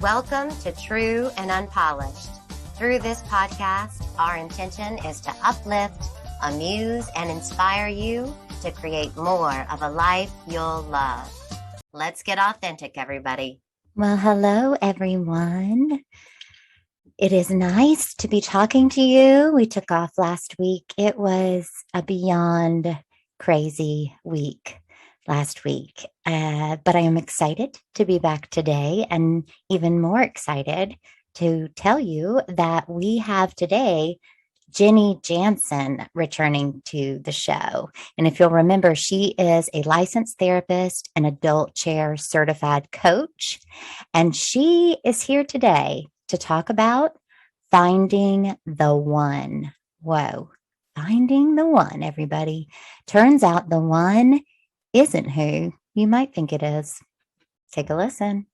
Welcome to True and Unpolished. Through this podcast, our intention is to uplift, amuse, and inspire you to create more of a life you'll love. Let's get authentic, everybody. Well, hello, everyone. It is nice to be talking to you. We took off last week. It was a beyond crazy week last week, but I am excited to be back today, and even more excited to tell you that we have today Jenny Jansen returning to the show. And if you'll remember, she is a licensed therapist and adult chair certified coach, and she is here today to talk about finding the one. Whoa, finding the one, everybody. Turns out the one isn't who you might think it is. Take a listen.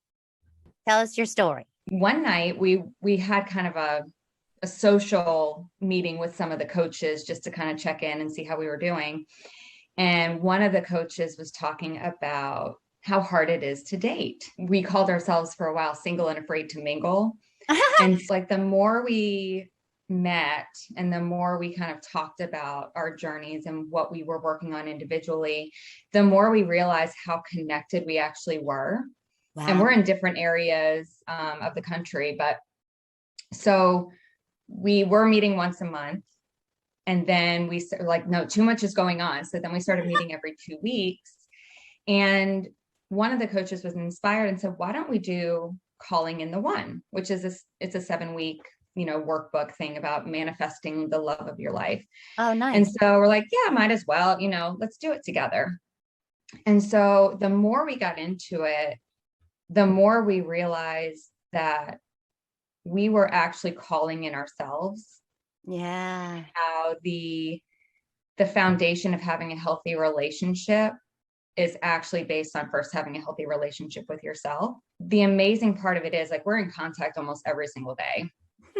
Tell us your story. One night we had kind of a social meeting with some of the coaches just to kind of check in and see how we were doing. And one of the coaches was talking about how hard it is to date. We called ourselves for a while single and afraid to mingle. And it's like the more we met and the more we kind of talked about our journeys and what we were working on individually, the more we realized how connected we actually were. Wow. And we're in different areas of the country, but so we were meeting once a month, and then we like, no, too much is going on. So then we started meeting every 2 weeks, and one of the coaches was inspired and said, why don't we do calling in the one, which is it's a 7-week workbook thing about manifesting the love of your life. Oh, nice. And so we're like, yeah, might as well, let's do it together. And so the more we got into it, the more we realized that we were actually calling in ourselves. Yeah. How the foundation of having a healthy relationship is actually based on first having a healthy relationship with yourself. The amazing part of it is, like, we're in contact almost every single day.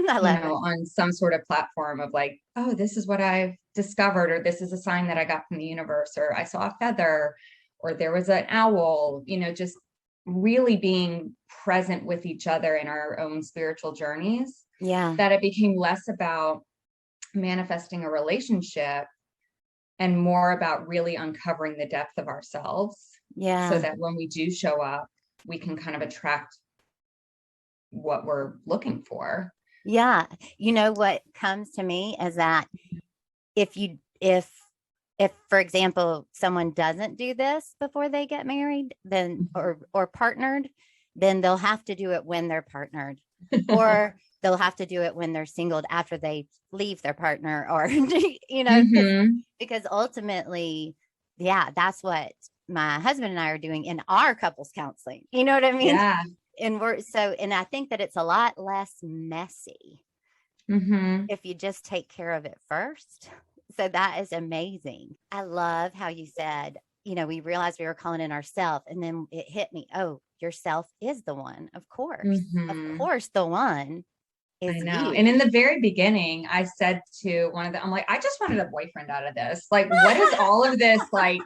I love it. On some sort of platform of like, oh, this is what I've discovered, or this is a sign that I got from the universe, or I saw a feather, or there was an owl, just really being present with each other in our own spiritual journeys. Yeah. That it became less about manifesting a relationship and more about really uncovering the depth of ourselves. Yeah. So that when we do show up, we can kind of attract what we're looking for. Yeah. You know what comes to me is that if for example, someone doesn't do this before they get married, then or partnered, then they'll have to do it when they're partnered, or they'll have to do it when they're singled after they leave their partner, or because ultimately, yeah, that's what my husband and I are doing in our couples counseling. You know what I mean? Yeah. And and I think that it's a lot less messy if you just take care of it first. So that is amazing. I love how you said, we realized we were calling in ourselves, and then it hit me. Oh, yourself is the one. Of course. Of course, the one is you. And in the very beginning, I said to one of them, I'm like, I just wanted a boyfriend out of this. Like, what is all of this? Like,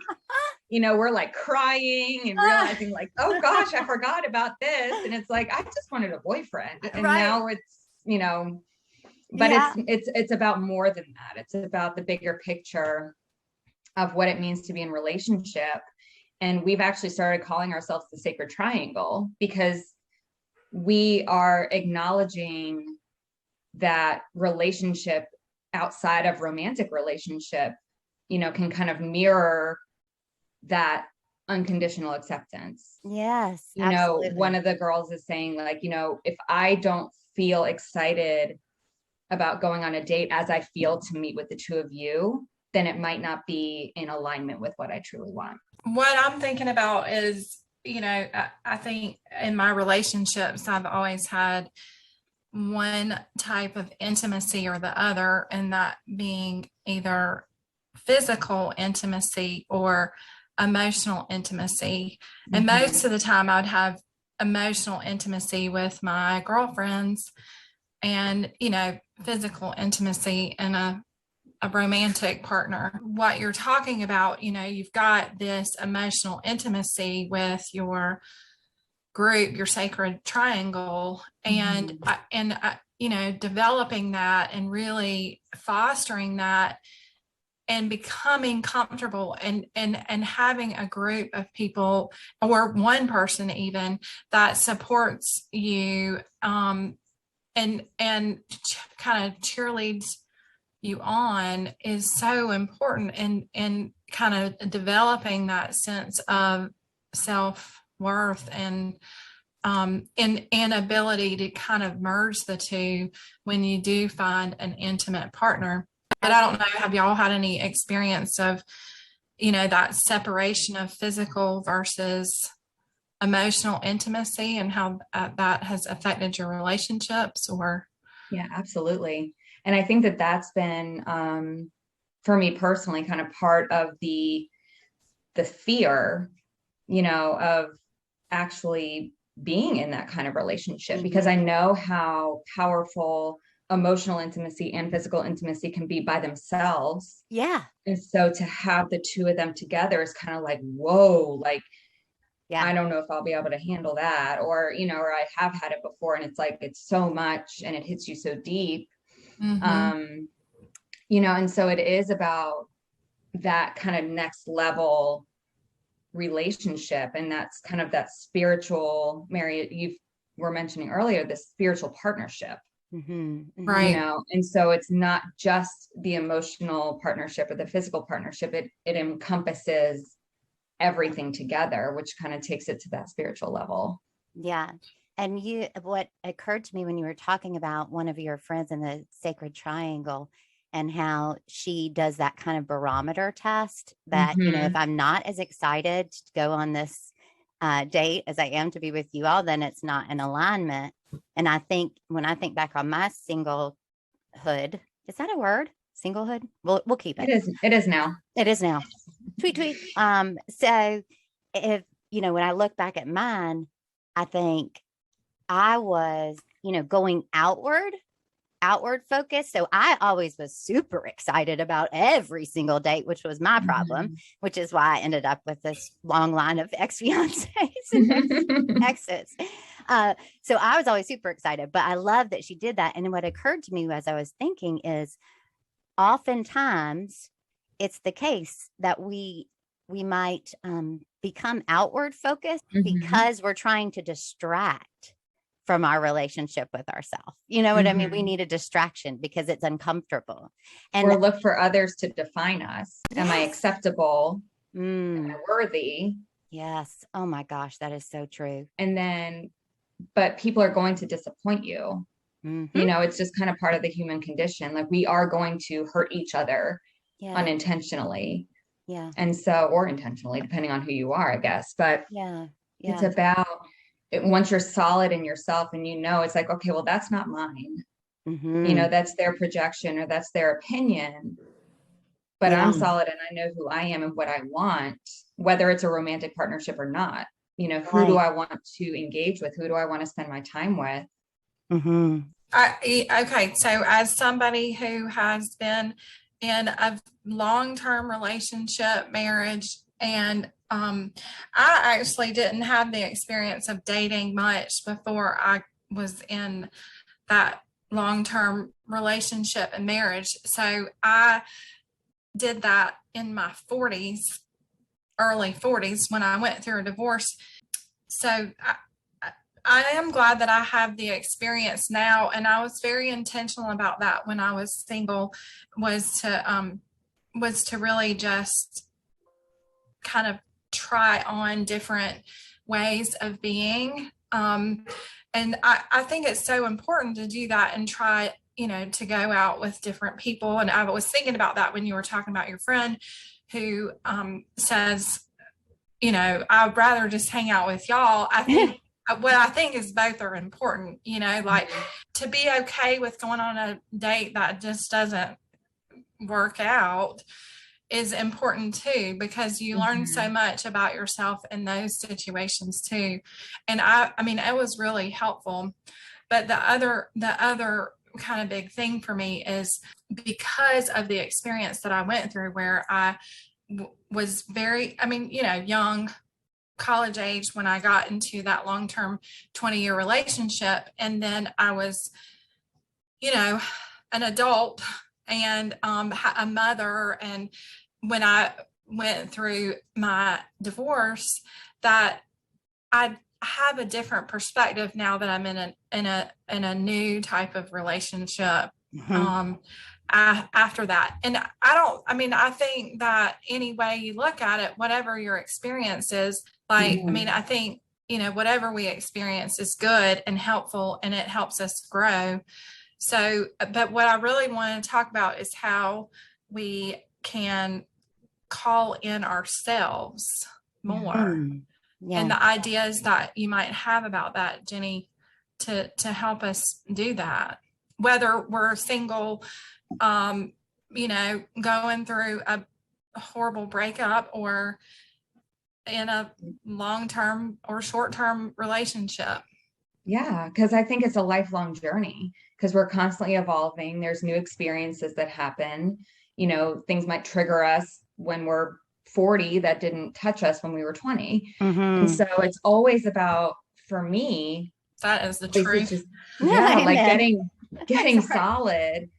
we're like crying and realizing like, oh gosh, I forgot about this. And it's like, I just wanted a boyfriend. And now it's, but it's about more than that. It's about the bigger picture of what it means to be in relationship. And we've actually started calling ourselves the sacred triangle, because we are acknowledging that relationship outside of romantic relationship, can kind of mirror that unconditional acceptance. Yes. Absolutely. One of the girls is saying like, if I don't feel excited about going on a date as I feel to meet with the two of you, then it might not be in alignment with what I truly want. What I'm thinking about is, I think in my relationships, I've always had one type of intimacy or the other, and that being either physical intimacy or emotional intimacy. And most of the time I'd have emotional intimacy with my girlfriends, and, physical intimacy and a romantic partner. What you're talking about, you've got this emotional intimacy with your group, your sacred triangle, and developing that and really fostering that and becoming comfortable and having a group of people or one person even that supports you, and kind of cheerleads you on is so important in kind of developing that sense of self-worth and ability to kind of merge the two when you do find an intimate partner. But I don't know, have y'all had any experience of, that separation of physical versus emotional intimacy and how that has affected your relationships? Or Yeah, absolutely. And I think that that's been, for me personally, kind of part of the fear, of actually being in that kind of relationship, because I know how powerful emotional intimacy and physical intimacy can be by themselves. Yeah. And so to have the two of them together is kind of like, whoa, like, Yeah. I don't know if I'll be able to handle that, or, or I have had it before and it's like, it's so much and it hits you so deep. And so it is about that kind of next level relationship. And that's kind of that spiritual, Mary, you were mentioning earlier, this spiritual partnership. Right. And so it's not just the emotional partnership or the physical partnership. It encompasses everything together, which kind of takes it to that spiritual level. Yeah. And what occurred to me when you were talking about one of your friends in the sacred triangle and how she does that kind of barometer test that, if I'm not as excited to go on this date as I am to be with you all, then it's not in alignment. And I think when I think back on my singlehood, is that a word? Singlehood? We'll keep it. It is now. It is now. Tweet, tweet. So if, when I look back at mine, I think I was, going outward focused. So I always was super excited about every single date, which was my problem, which is why I ended up with this long line of ex-fiancés and exes. So I was always super excited, but I love that she did that. And what occurred to me as I was thinking is oftentimes it's the case that we might become outward focused because we're trying to distract from our relationship with ourselves. You know what I mean? We need a distraction because it's uncomfortable. Or look for others to define us. Yes. Am I acceptable? Am I worthy? Yes. Oh my gosh, that is so true. And then, but people are going to disappoint you. It's just kind of part of the human condition. Like we are going to hurt each other unintentionally. Yeah. And so, or intentionally, depending on who you are, I guess. But it's about once you're solid in yourself and it's like, okay, well, that's not mine. That's their projection or that's their opinion. But I'm solid and I know who I am and what I want, whether it's a romantic partnership or not. Who do I want to engage with? Who do I want to spend my time with? Okay, so as somebody who has been in a long-term relationship, marriage, and I actually didn't have the experience of dating much before I was in that long-term relationship and marriage. So I did that in my 40s, early 40s, when I went through a divorce. So I am glad that I have the experience now, and I was very intentional about that when I was single, was to really just kind of try on different ways of being. And I think it's so important to do that and try, to go out with different people. And I was thinking about that when you were talking about your friend who says, I'd rather just hang out with y'all. I think what I think is both are important, like to be okay with going on a date that just doesn't work out is important too, because you learn so much about yourself in those situations too. And I mean, it was really helpful. But the other kind of big thing for me is because of the experience that I went through where I was very, young, college age when I got into that long-term 20-year relationship. And then I was, an adult and a mother. And when I went through my divorce, that I have a different perspective now that I'm in a new type of relationship. After that. And I think that any way you look at it, whatever your experience is, I think, whatever we experience is good and helpful, and it helps us grow. So, but what I really want to talk about is how we can call in ourselves more. And the ideas that you might have about that, Jenny, to help us do that, whether we're single, going through a horrible breakup, or in a long-term or short-term relationship. Yeah, because I think it's a lifelong journey, because we're constantly evolving. There's new experiences that happen. Things might trigger us when we're 40 that didn't touch us when we were 20. And so it's always about, for me, that is the truth. Getting solid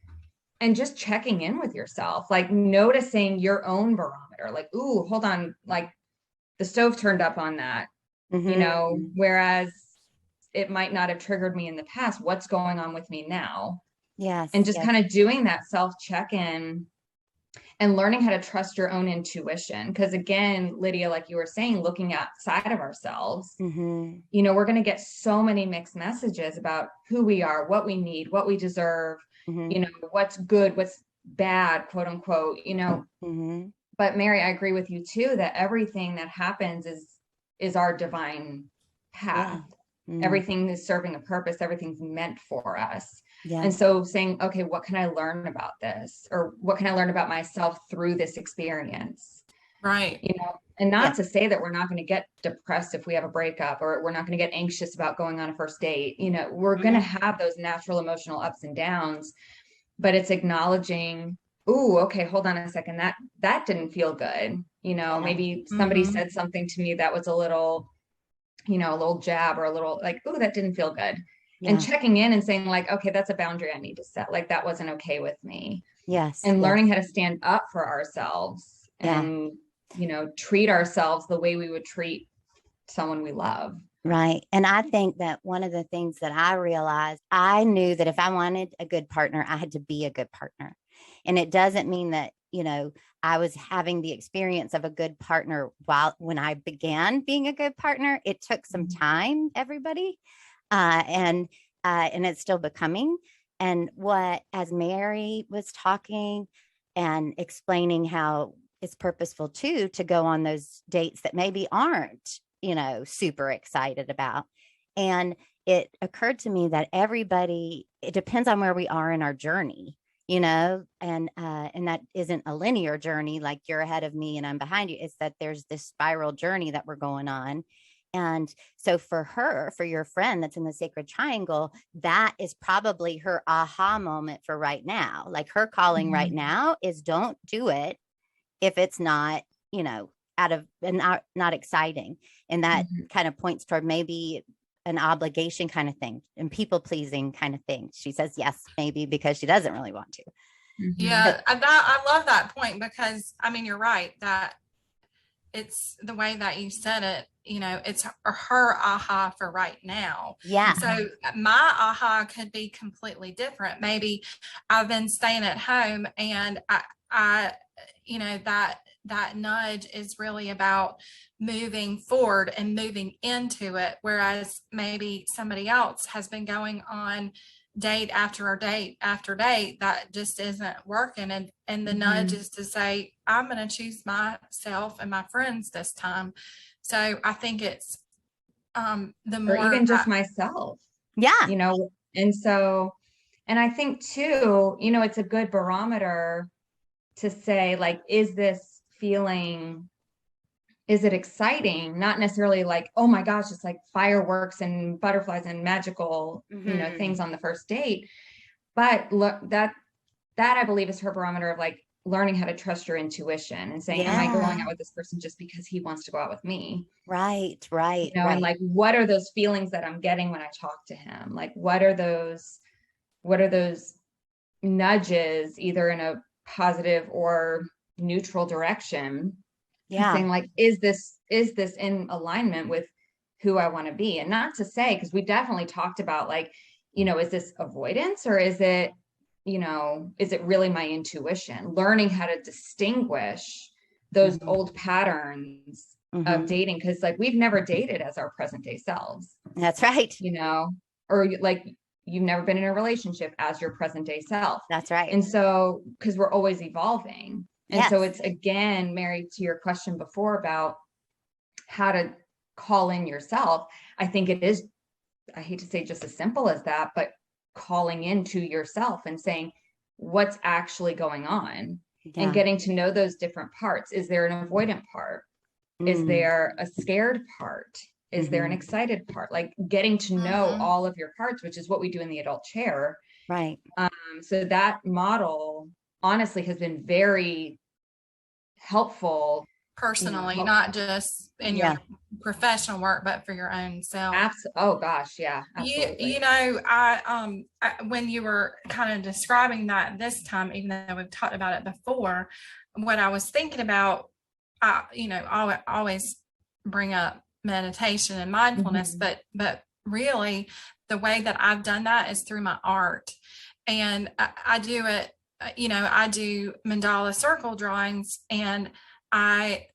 and just checking in with yourself, like noticing your own barometer, like, ooh, hold on, like the stove turned up on that, whereas it might not have triggered me in the past. What's going on with me now? Yes. And just kind of doing that self check-in and learning how to trust your own intuition. Because again, Lydia, like you were saying, looking outside of ourselves, we're going to get so many mixed messages about who we are, what we need, what we deserve, what's good, what's bad, quote unquote, But Mary, I agree with you too, that everything that happens is our divine path. Everything is serving a purpose. Everything's meant for us. And so saying, okay, what can I learn about this? Or what can I learn about myself through this experience? Right. And not to say that we're not going to get depressed if we have a breakup, or we're not going to get anxious about going on a first date. We're going to have those natural emotional ups and downs, but it's acknowledging, ooh, okay, hold on a second. That didn't feel good. Maybe somebody said something to me that was a little, a little jab, or a little like, ooh, that didn't feel good. And checking in and saying like, okay, that's a boundary I need to set. Like that wasn't okay with me. And learning how to stand up for ourselves and, treat ourselves the way we would treat someone we love. Right. And I think that one of the things that I realized, I knew that if I wanted a good partner, I had to be a good partner. And it doesn't mean that, I was having the experience of a good partner when I began being a good partner. It took some time, everybody. And it's still becoming. And as Mary was talking and explaining how it's purposeful too, to go on those dates that maybe aren't, super excited about. And it occurred to me that it depends on where we are in our journey, and that isn't a linear journey, like you're ahead of me and I'm behind you. It's that there's this spiral journey that we're going on. And so for your friend that's in the sacred triangle, that is probably her aha moment for right now. Like her calling right now is don't do it if it's not, not exciting. And that kind of points toward maybe an obligation kind of thing and people pleasing kind of thing. She says yes, maybe because she doesn't really want to. Yeah, I love that point, because you're right that it's the way that you said it, it's her aha for right now. Yeah. So my aha could be completely different. Maybe I've been staying at home, and I that nudge is really about moving forward and moving into it. Whereas maybe somebody else has been going on date after date after date that just isn't working. And the nudge is to say, I'm going to choose myself and my friends this time. So I think it's the more, or even just myself. Yeah. And I think too, it's a good barometer to say, like, is this feeling, is it exciting? Not necessarily like, oh my gosh, it's like fireworks and butterflies and magical, things on the first date. But look, that I believe is her barometer of like, learning how to trust your intuition and saying, am I going out with this person just because he wants to go out with me? Right. And like, what are those feelings that I'm getting when I talk to him? Like, what are those nudges, either in a positive or neutral direction? Yeah. Saying like, is this in alignment with who I want to be? And not to say, because we definitely talked about like, is this avoidance, or is it, is it really my intuition? Learning how to distinguish those old patterns of dating, because like we've never dated as our present day selves. That's right. Or like you've never been in a relationship as your present day self. That's right. And so, because we're always evolving. And so it's, again, Mary, to your question before about how to call in yourself, I think it is, I hate to say just as simple as that, but calling into yourself and saying, what's actually going on, and getting to know those different parts. Is there an avoidant part? Is there a scared part? Is there an excited part? Like getting to know all of your parts, which is what we do in the adult chair. Right. So that model honestly has been very helpful personally, not just in your professional work, but for your own self. Oh gosh, yeah, absolutely. I when you were kind of describing that this time, even though we've talked about it before, what I was thinking about, I always bring up meditation and mindfulness, but really the way that I've done that is through my art. And I do it, I do mandala circle drawings, and I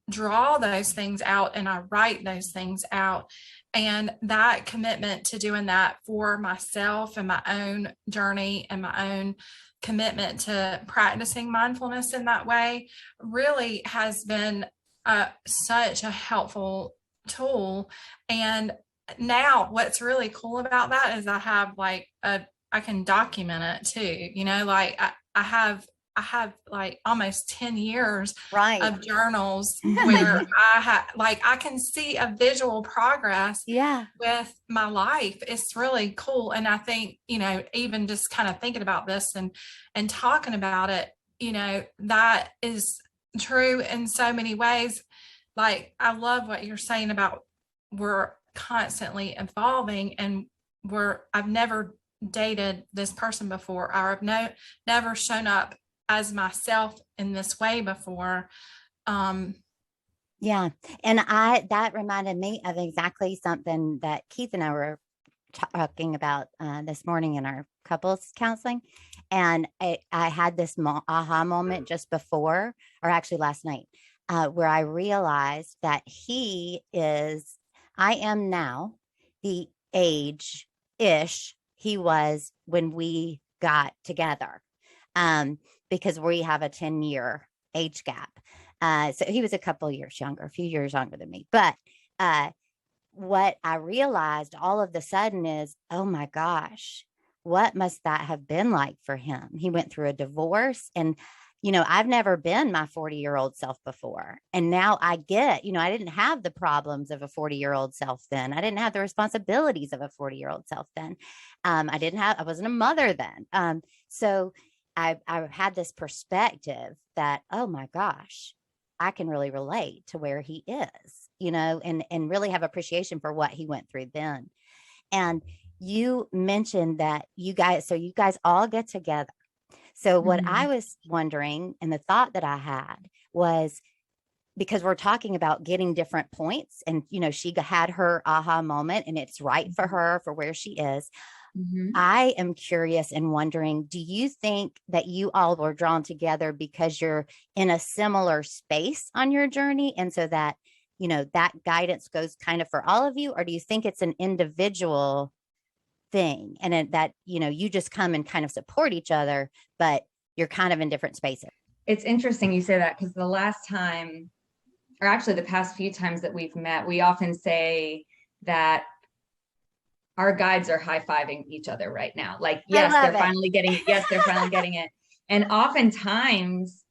draw those things out and I write those things out. And that commitment to doing that for myself and my own journey and my own commitment to practicing mindfulness in that way really has been such a helpful tool. And now what's really cool about that is I have like I can document it too, like I have like almost 10 years of journals where I can see a visual progress with my life. It's really cool. And I think, even just kind of thinking about this and talking about it, that is true in so many ways. Like, I love what you're saying about we're constantly evolving, and I've never dated this person before, or I've never shown up as myself in this way before. And that reminded me of exactly something that Keith and I were talking about this morning in our couples counseling. And I had this aha moment just before, or actually last night, where I realized that I am now the age-ish he was when we got together. Because we have a 10-year age gap. So he was a couple years younger, a few years younger than me. But what I realized all of a sudden is, oh my gosh, what must that have been like for him? He went through a divorce, and, I've never been my 40-year-old self before. And now I get, I didn't have the problems of a 40-year-old self then. I didn't have the responsibilities of a 40-year-old self then. I wasn't a mother then. So I had this perspective that, oh my gosh, I can really relate to where he is, and really have appreciation for what he went through then. And you mentioned that you guys all get together. So what I was wondering, and the thought that I had was, because we're talking about getting different points, and, she had her aha moment, and it's right for her for where she is. I am curious and wondering, do you think that you all were drawn together because you're in a similar space on your journey? And so that, that guidance goes kind of for all of you, or do you think it's an individual thing, and that, you just come and kind of support each other, but you're kind of in different spaces? It's interesting you say that, because the last time, or actually the past few times that we've met, we often say that our guides are high-fiving each other right now. Like, yes, they're finally getting it. Yes, they're finally getting it. And oftentimes,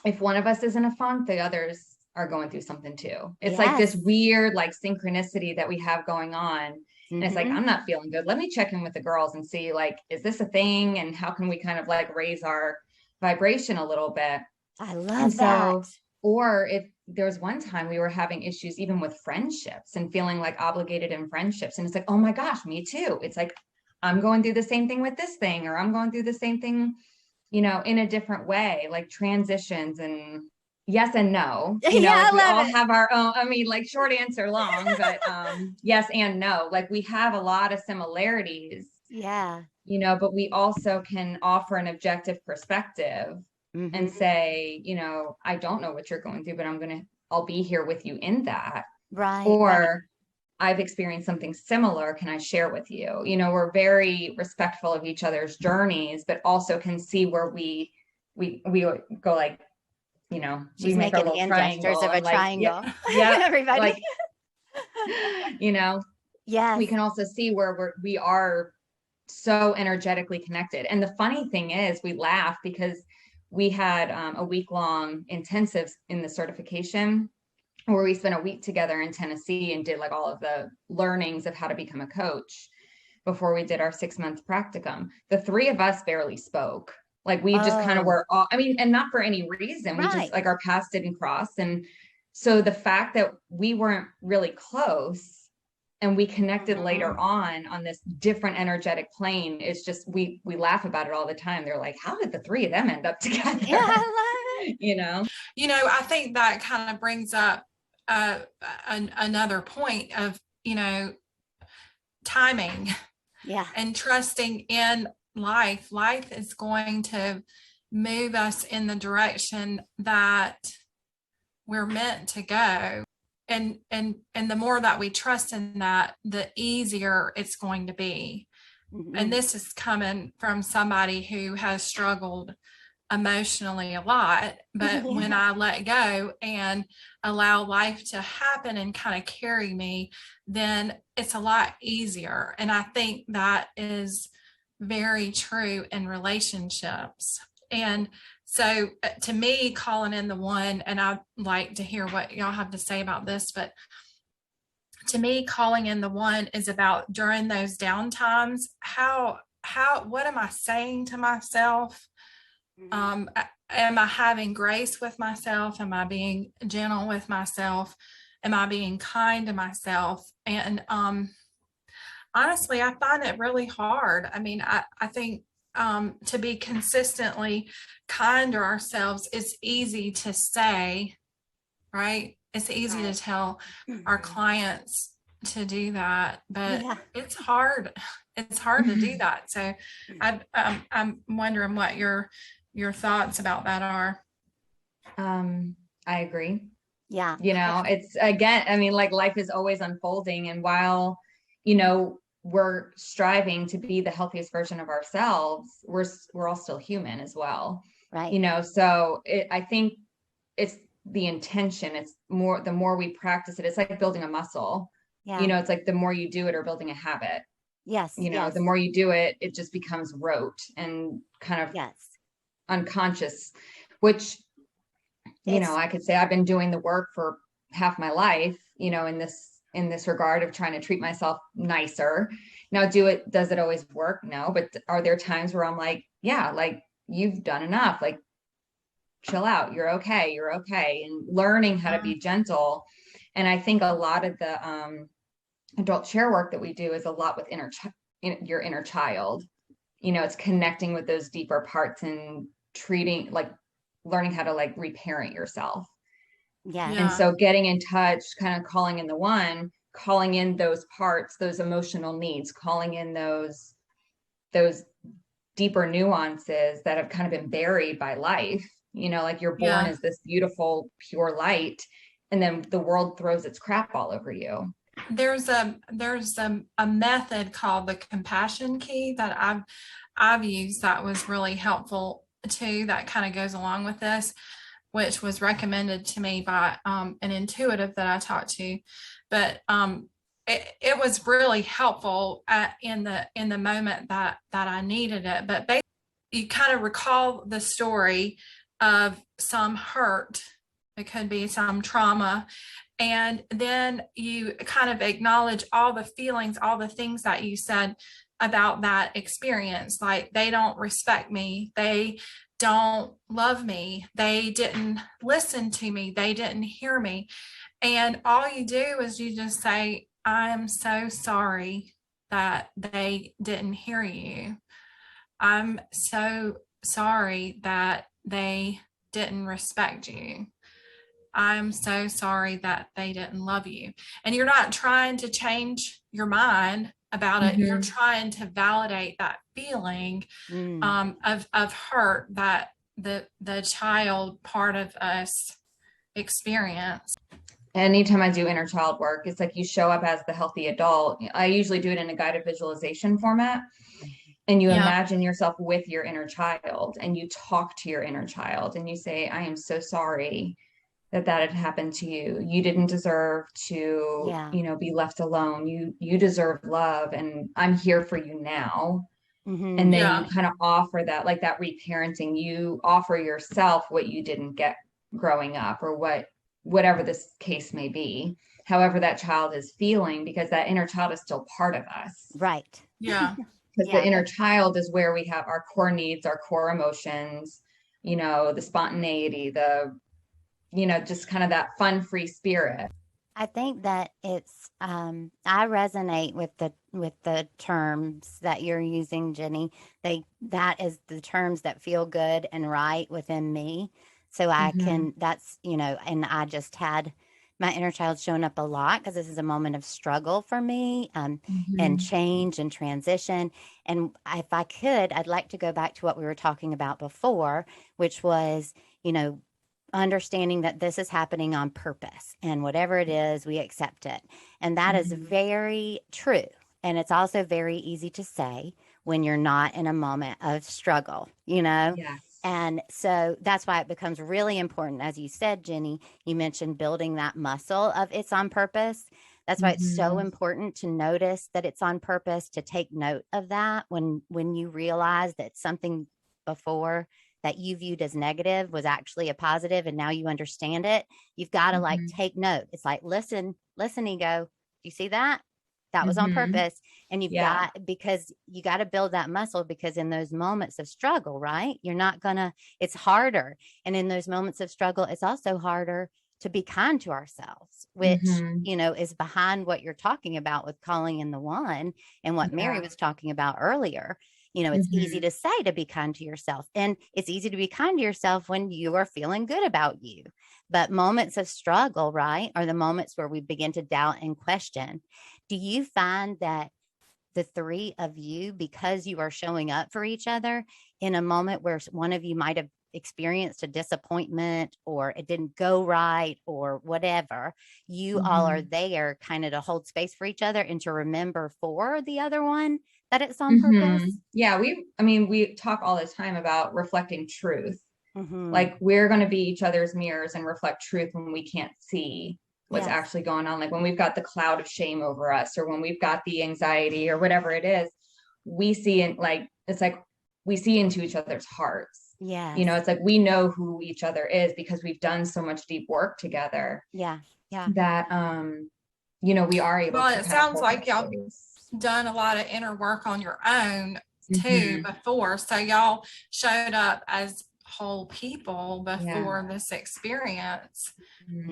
if one of us is in a funk, the others are going through something too. It's like this weird, like, synchronicity that we have going on. And it's like, I'm not feeling good. Let me check in with the girls and see, like, is this a thing? And how can we kind of like raise our vibration a little bit. I love that. Or if there was one time we were having issues even with friendships and feeling like obligated in friendships. And it's like, oh my gosh, me too. It's like, I'm going through the same thing with this thing, or I'm going through the same thing, in a different way, like transitions and yes and no. We all have our own, like short answer long, but yes and no. Like we have a lot of similarities. Yeah. But we also can offer an objective perspective and say, I don't know what you're going through, but I'll be here with you in that. Right. Or I've experienced something similar. Can I share with you? We're very respectful of each other's journeys, but also can see where we go like, She's we make our making little hand triangle gestures of a triangle. Yeah. Everybody. Like, yes. We can also see where we are so energetically connected. And the funny thing is we laugh because we had a week-long intensive in the certification where we spent a week together in Tennessee and did like all of the learnings of how to become a coach before we did our 6-month practicum. The three of us barely spoke. Like we just kind of were all, and not for any reason. We just like our paths didn't cross. And so the fact that we weren't really close and we connected later on this different energetic plane, it's just, we laugh about it all the time. They're like, how did the three of them end up together? Yeah, I love it. I think that kind of brings up another point of, timing. Yeah. And trusting in life. Life is going to move us in the direction that we're meant to go. And the more that we trust in that, the easier it's going to be. Mm-hmm. And this is coming from somebody who has struggled emotionally a lot, but when I let go and allow life to happen and kind of carry me, then it's a lot easier. And I think that is very true in relationships. And so to me, calling in the one, and I'd like to hear what y'all have to say about this, but to me, calling in the one is about during those down times, what am I saying to myself? Am I having grace with myself? Am I being gentle with myself? Am I being kind to myself? And honestly, I find it really hard. I think to be consistently kind to ourselves is easy to say, right? It's easy to tell our clients to do that, but it's hard. It's hard to do that. So I'm wondering what your thoughts about that are. I agree. Yeah. It's again, like life is always unfolding. And while, we're striving to be the healthiest version of ourselves, we're all still human as well. Right. So I think it's the intention. It's the more we practice it, it's like building a muscle. Yeah. It's like the more you do it or building a habit. Yes. The more you do it, it just becomes rote and kind of unconscious, which, I could say I've been doing the work for half my life, in this regard of trying to treat myself nicer. Now, does it always work? No, but are there times where I'm like, yeah, like you've done enough, like chill out. You're okay. And learning how to be gentle. And I think a lot of the adult share work that we do is a lot with your inner child. It's connecting with those deeper parts and learning how to like reparent yourself. Yeah. And so getting in touch, kind of calling in the one, calling in those parts, those emotional needs, calling in those deeper nuances that have kind of been buried by life, like you're born as this beautiful, pure light, and then the world throws its crap all over you. There's a method called the compassion key that I've used that was really helpful too, that kind of goes along with this, which was recommended to me by an intuitive that I talked to. But it was really helpful in the moment that I needed it. But basically, you kind of recall the story of some hurt. It could be some trauma. And then you kind of acknowledge all the feelings, all the things that you said about that experience. Like, they don't respect me. They don't love me. They didn't listen to me. They didn't hear me. And all you do is you just say, I'm so sorry that they didn't hear you. I'm so sorry that they didn't respect you. I'm so sorry that they didn't love you. And you're not trying to change your mind about it. You're trying to validate that feeling of hurt that the child part of us experience. Anytime I do inner child work, it's like you show up as the healthy adult. I usually do it in a guided visualization format. And you imagine yourself with your inner child, and you talk to your inner child, and you say, I am so sorry that had happened to you. You didn't deserve to, be left alone. You deserve love, and I'm here for you now. And then you kind of offer that, like that reparenting, you offer yourself what you didn't get growing up, or whatever this case may be, however that child is feeling, because that inner child is still part of us. Right. Yeah. Because the inner child is where we have our core needs, our core emotions, the spontaneity, just kind of that fun, free spirit. I think that it's I resonate with the terms that you're using, Jenny. That is the terms that feel good and right within me. So I can, that's, and I just had my inner child showing up a lot because this is a moment of struggle for me, and change and transition. And if I could, I'd like to go back to what we were talking about before, which was, understanding that this is happening on purpose, and whatever it is, we accept it. And that is very true. And it's also very easy to say when you're not in a moment of struggle, Yes. And so that's why it becomes really important. As you said, Jenny, you mentioned building that muscle of it's on purpose. That's why it's so important to notice that it's on purpose, to take note of that when you realize that something before that you viewed as negative was actually a positive, and now you understand it. You've got to like take note. It's like, listen, ego. Do you see that? That was on purpose. And you've got, because you got to build that muscle, because in those moments of struggle, right, you're not gonna, it's harder. And in those moments of struggle, it's also harder to be kind to ourselves, which, is behind what you're talking about with calling in the one, and what Mary was talking about earlier. It's easy to say to be kind to yourself, and it's easy to be kind to yourself when you are feeling good about you. But moments of struggle, right, are the moments where we begin to doubt and question. Do you find that the three of you, because you are showing up for each other in a moment where one of you might have experienced a disappointment, or it didn't go right, or whatever, you all are there kind of to hold space for each other and to remember for the other one that it's on purpose? Yeah, we talk all the time about reflecting truth. Like, we're going to be each other's mirrors and reflect truth when we can't see what's actually going on. Like when we've got the cloud of shame over us, or when we've got the anxiety, or whatever it is, we see it, like, it's like we see into each other's hearts. Yeah. It's like we know who each other is because we've done so much deep work together. Yeah. That, we are able to. Well, it sounds like y'all done a lot of inner work on your own too before. So y'all showed up as whole people before this experience.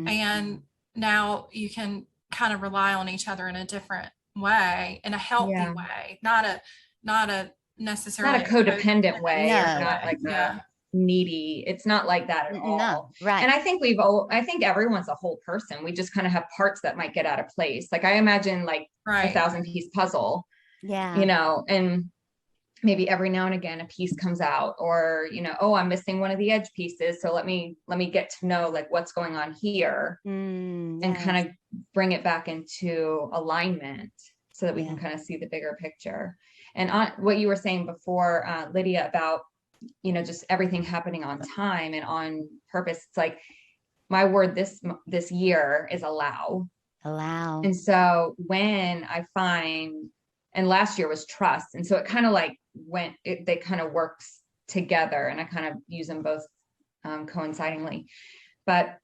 And now you can kind of rely on each other in a different way, in a healthy way, not a necessarily not a codependent way, no. or not like a needy. It's not like that at all. No, right. And I think everyone's a whole person. We just kind of have parts that might get out of place. Like I imagine like a 1,000-piece puzzle, and maybe every now and again a piece comes out, or, oh, I'm missing one of the edge pieces. So let me get to know like what's going on here, and kind of bring it back into alignment so that we can kind of see the bigger picture. And on what you were saying before, Lydia, about, just everything happening on time and on purpose. It's like my word this year is allow. And so when I find, and last year was trust. And so it kind of like they kind of works together, and I kind of use them both coincidingly. But,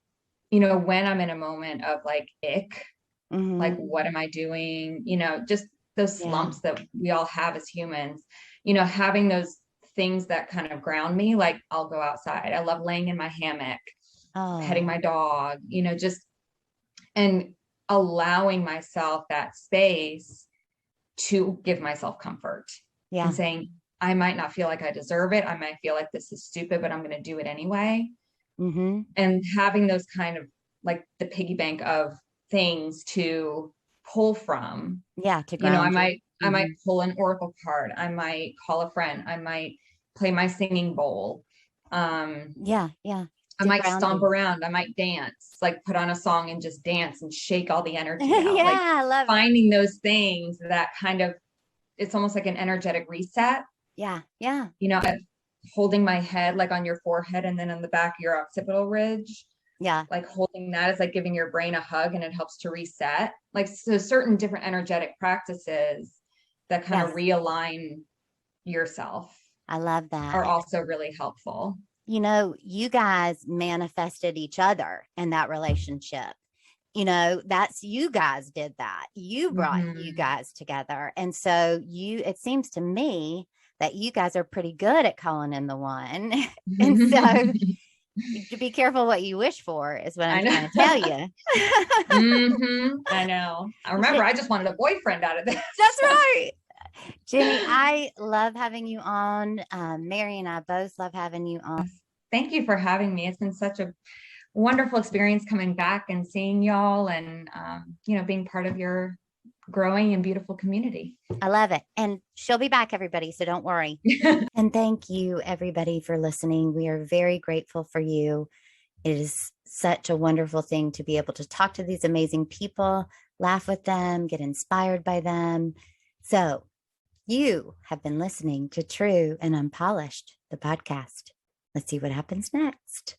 when I'm in a moment of like ick, like, what am I doing? Just those slumps that we all have as humans, you know, having those things that kind of ground me. Like I'll go outside. I love laying in my hammock, petting my dog, you know, just, and allowing myself that space to give myself comfort and saying, I might not feel like I deserve it. I might feel like this is stupid, but I'm going to do it anyway. And having those kind of like the piggy bank of things to pull from. To you know, I might pull an oracle card. I might call a friend. I might play my singing bowl. I might stomp around. I might dance, like put on a song and just dance and shake all the energy out. Like I love finding those things that kind of, it's almost like an energetic reset. You know, holding my head like on your forehead and then on the back of your occipital ridge. Like holding that is like giving your brain a hug, and it helps to reset. Like, so certain different energetic practices that kind of realign yourself. I love that. Are also really helpful. You know, you guys manifested each other in that relationship. You know, that's, you guys did that. You brought you guys together. And so it seems to me that you guys are pretty good at calling in the one. And so to be careful what you wish for is what I'm trying to tell you. I know. I remember I just wanted a boyfriend out of this. That's right. Jenny, I love having you on. Mary and I both love having you on. Thank you for having me. It's been such a wonderful experience coming back and seeing y'all and, you know, being part of your growing and beautiful community. I love it. And she'll be back, everybody, so don't worry. And thank you, everybody, for listening. We are very grateful for you. It is such a wonderful thing to be able to talk to these amazing people, laugh with them, get inspired by them. So you have been listening to True and Unpolished, the podcast. Let's see what happens next.